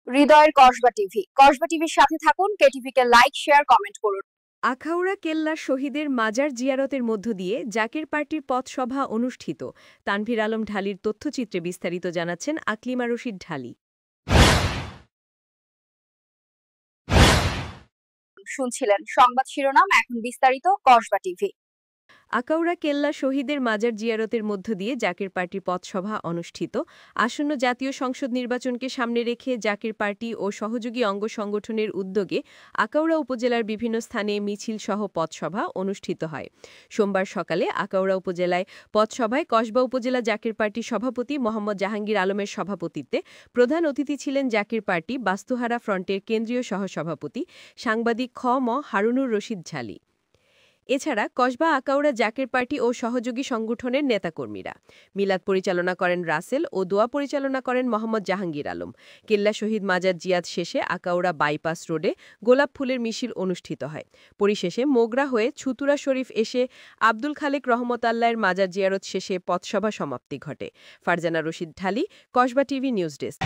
হৃদয়ের কসবা টিভির সাথে থাকুন। কেটিভিকে লাইক, শেয়ার, কমেন্ট করুন। আখাউড়া কেল্লা শহীদের মাজার জিয়ারতের মধ্য দিয়ে জাকের পার্টির পথসভা অনুষ্ঠিত। তানভীর আলম ঢালির তথ্যচিত্রে বিস্তারিত জানাচ্ছেন আকলিমা রশিদ ঢালি। শুনছিলেন সংবাদ শিরোনাম, এখন বিস্তারিত। কসবা টিভি। আখাউড়া কেল্লা শহীদের মাজার জিয়ারতের মধ্য দিয়ে জাকের পার্টির পথসভা অনুষ্ঠিত। আসন্ন জাতীয় সংসদ নির্বাচনকে সামনে রেখে জাকের পার্টি ও সহযোগী অঙ্গ সংগঠনের উদ্যোগে আখাউড়া উপজেলার বিভিন্ন স্থানে মিছিল সহ পথসভা অনুষ্ঠিত হয়। সোমবার সকালে আখাউড়া উপজেলায় পথসভায় কসবা উপজেলা জাকের পার্টির সভাপতি মোহাম্মদ জাহাঙ্গীর আলমের সভাপতিত্বে প্রধান অতিথি ছিলেন জাকের পার্টি বাস্তুহারা ফ্রন্টের কেন্দ্রীয় সহসভাপতি সাংবাদিক খ.ম. হারুনুর রশিদ ঝালি। এছাড়া কসবা আখাউড়া জাকের পার্টি ও সহযোগী সংগঠনের নেতাকর্মীরা। মিলাদ পরিচালনা করেন রাসেল ও দোয়া পরিচালনা করেন মোহাম্মদ জাহাঙ্গীর আলম। কেল্লা শহীদ মাজার জিয়াদ শেষে আখাউড়া বাইপাস রোডে গোলাপ ফুলের মিছিল অনুষ্ঠিত হয়। পরিশেষে মোগরা হয়ে ছুতুরা শরীফ এসে আব্দুল খালেক রহমত আল্লাহের মাজার জিয়ারত শেষে পথসভা সমাপ্তি ঘটে। ফারজানা রশিদ ঢালি, কসবা টিভি নিউজ ডেস্ক।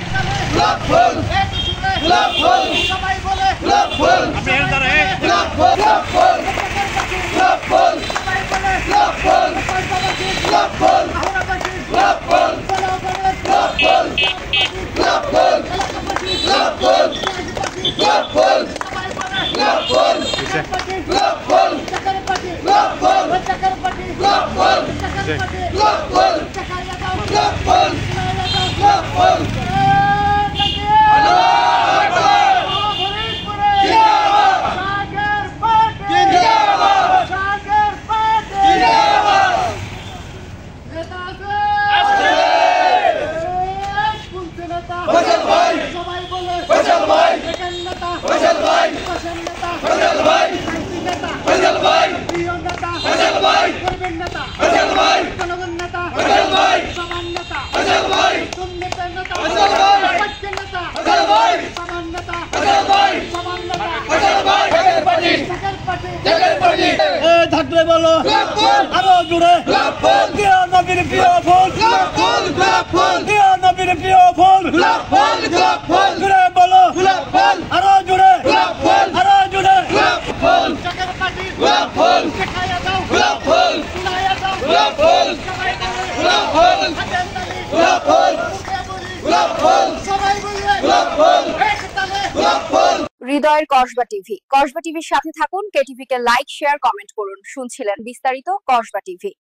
থাকলে বলো আরো জুড়ে নবীর প্রিয় ফুল নবীর প্রিয় ফুল জুড়ে বলো আরো জুড়ে আরো জুড়ে হৃদয়ের কসবা টিভির সাথে থাকুন। কেটিভিকে লাইক, শেয়ার, কমেন্ট করুন। শুনছিলেন বিস্তারিত। কসবা টিভি।